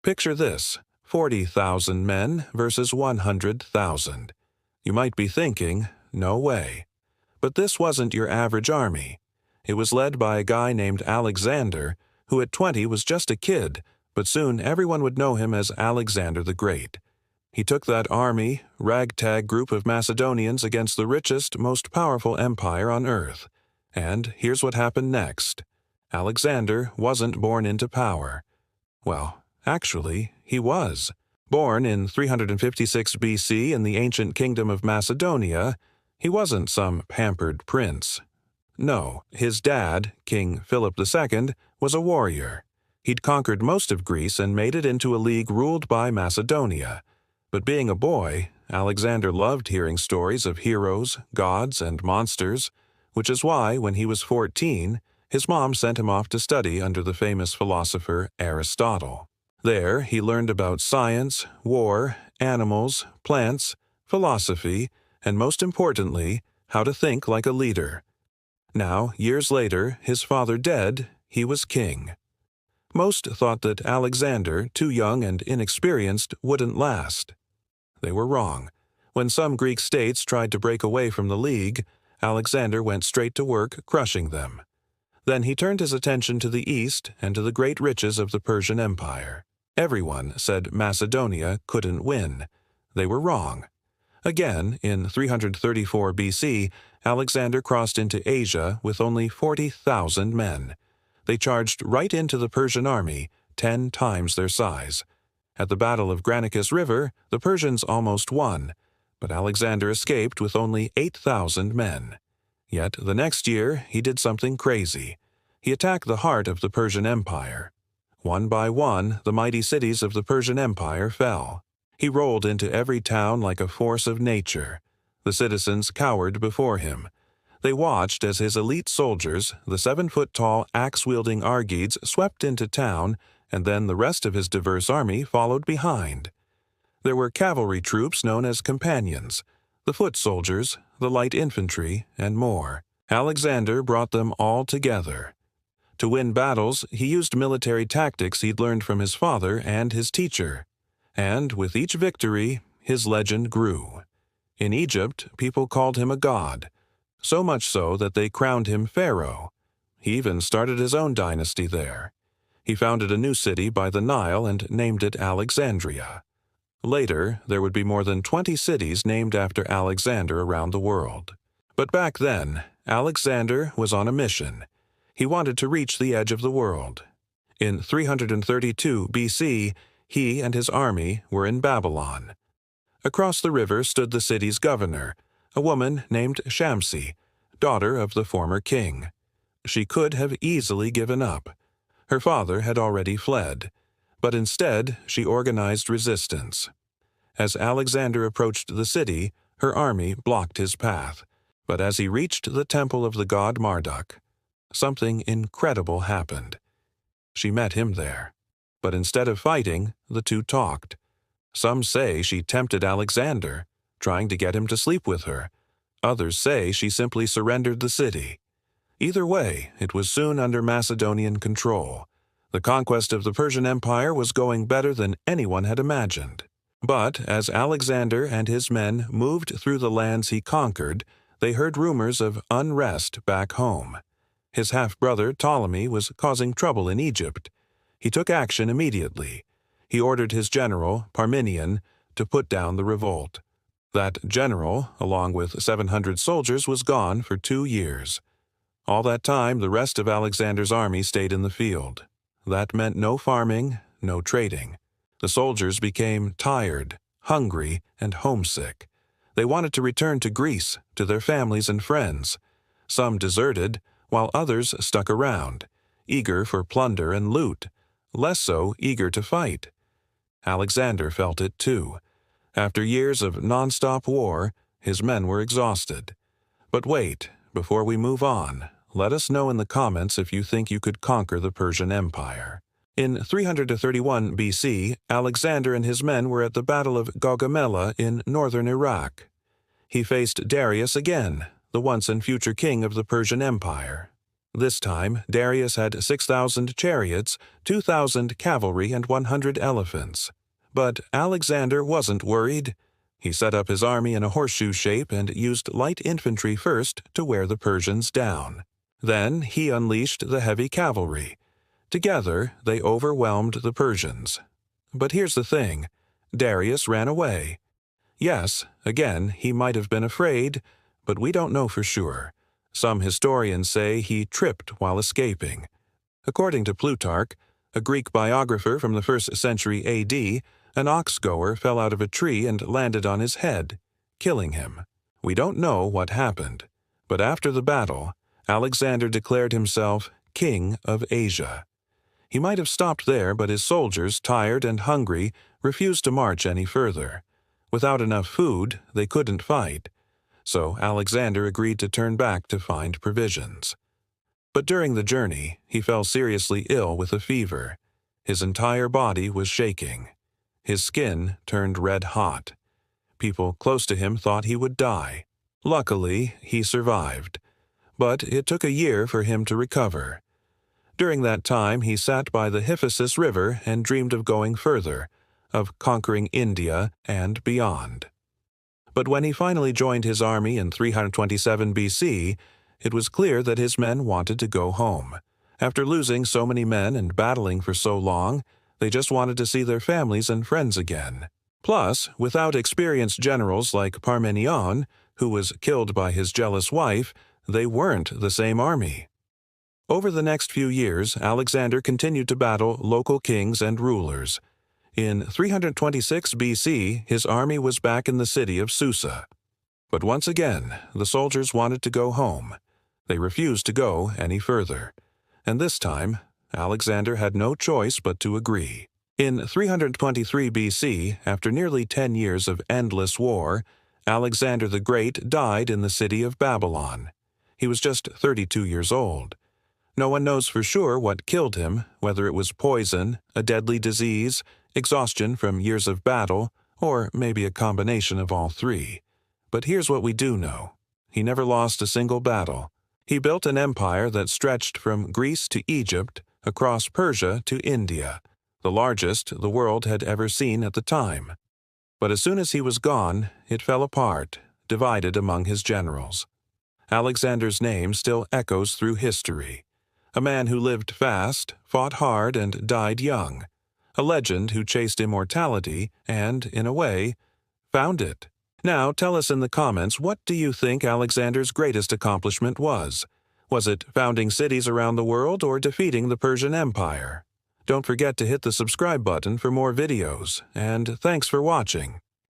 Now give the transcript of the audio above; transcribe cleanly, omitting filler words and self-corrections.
Picture this, 40,000 men versus 100,000. You might be thinking, no way. But this wasn't your average army. It was led by a guy named Alexander, who at 20 was just a kid, but soon everyone would know him as Alexander the Great. He took that army, ragtag group of Macedonians against the richest, most powerful empire on earth. And here's what happened next. Alexander wasn't born into power. Well, actually, he was. Born in 356 BC in the ancient kingdom of Macedonia, he wasn't some pampered prince. No, his dad, King Philip II, was a warrior. He'd conquered most of Greece and made it into a league ruled by Macedonia. But being a boy, Alexander loved hearing stories of heroes, gods, and monsters, which is why, when he was 14, his mom sent him off to study under the famous philosopher Aristotle. There, he learned about science, war, animals, plants, philosophy, and most importantly, how to think like a leader. Now, years later, his father dead, he was king. Most thought that Alexander, too young and inexperienced, wouldn't last. They were wrong. When some Greek states tried to break away from the League, Alexander went straight to work crushing them. Then he turned his attention to the east and to the great riches of the Persian Empire. Everyone said Macedonia couldn't win. They were wrong. Again, in 334 BC, Alexander crossed into Asia with only 40,000 men. They charged right into the Persian army, 10 times their size. At the Battle of Granicus River, the Persians almost won, but Alexander escaped with only 8,000 men. Yet the next year, he did something crazy. He attacked the heart of the Persian Empire. One by one, the mighty cities of the Persian Empire fell. He rolled into every town like a force of nature. The citizens cowered before him. They watched as his elite soldiers, the 7-foot-tall axe-wielding Argives, swept into town, and then the rest of his diverse army followed behind. There were cavalry troops known as companions, the foot soldiers, the light infantry, and more. Alexander brought them all together. To win battles, he used military tactics he'd learned from his father and his teacher. And with each victory, his legend grew. In Egypt, people called him a god, so much so that they crowned him pharaoh. He even started his own dynasty there. He founded a new city by the Nile and named it Alexandria. Later, there would be more than 20 cities named after Alexander around the world. But back then, Alexander was on a mission. He wanted to reach the edge of the world. In 332 BC, he and his army were in Babylon. Across the river stood the city's governor, a woman named Shamsi, daughter of the former king. She could have easily given up. Her father had already fled, but instead she organized resistance. As Alexander approached the city, her army blocked his path. But as he reached the temple of the god Marduk, something incredible happened. She met him there. But instead of fighting, the two talked. Some say she tempted Alexander, trying to get him to sleep with her. Others say she simply surrendered the city. Either way, it was soon under Macedonian control. The conquest of the Persian Empire was going better than anyone had imagined. But as Alexander and his men moved through the lands he conquered, they heard rumors of unrest back home. His half-brother Ptolemy was causing trouble in Egypt. He took action immediately. He ordered his general, Parmenion, to put down the revolt. That general, along with 700 soldiers, was gone for 2 years. All that time, the rest of Alexander's army stayed in the field. That meant no farming, no trading. The soldiers became tired, hungry, and homesick. They wanted to return to Greece, to their families and friends. Some deserted, while others stuck around, eager for plunder and loot, less so eager to fight. Alexander felt it too. After years of non-stop war, his men were exhausted. But wait, before we move on, let us know in the comments if you think you could conquer the Persian Empire. In 331 BC, Alexander and his men were at the Battle of Gaugamela in northern Iraq. He faced Darius again, the once and future king of the Persian Empire. This time, Darius had 6,000 chariots, 2,000 cavalry, and 100 elephants. But Alexander wasn't worried. He set up his army in a horseshoe shape and used light infantry first to wear the Persians down. Then he unleashed the heavy cavalry. Together, they overwhelmed the Persians. But here's the thing. Darius ran away. Yes, again, he might have been afraid, but we don't know for sure. Some historians say he tripped while escaping. According to Plutarch, a Greek biographer from the 1st century AD, an ox-goer fell out of a tree and landed on his head, killing him. We don't know what happened, but after the battle, Alexander declared himself king of Asia. He might have stopped there, but his soldiers, tired and hungry, refused to march any further. Without enough food, they couldn't fight. So Alexander agreed to turn back to find provisions. But during the journey, he fell seriously ill with a fever. His entire body was shaking. His skin turned red hot. People close to him thought he would die. Luckily, he survived. But it took a year for him to recover. During that time, he sat by the Hyphasis River and dreamed of going further, of conquering India and beyond. But when he finally joined his army in 327 BC, it was clear that his men wanted to go home. After losing so many men and battling for so long, they just wanted to see their families and friends again. Plus, without experienced generals like Parmenion, who was killed by his jealous wife, they weren't the same army. Over the next few years, Alexander continued to battle local kings and rulers. In 326 BC, his army was back in the city of Susa. But once again, the soldiers wanted to go home. They refused to go any further. And this time, Alexander had no choice but to agree. In 323 BC, after nearly 10 years of endless war, Alexander the Great died in the city of Babylon. He was just 32 years old. No one knows for sure what killed him, whether it was poison, a deadly disease, exhaustion from years of battle, or maybe a combination of all three. But here's what we do know. He never lost a single battle. He built an empire that stretched from Greece to Egypt, across Persia to India, the largest the world had ever seen at the time. But as soon as he was gone, it fell apart, divided among his generals. Alexander's name still echoes through history. A man who lived fast, fought hard, and died young. A legend who chased immortality and, in a way, found it. Now tell us in the comments, what do you think Alexander's greatest accomplishment was? Was it founding cities around the world or defeating the Persian Empire? Don't forget to hit the subscribe button for more videos, and thanks for watching.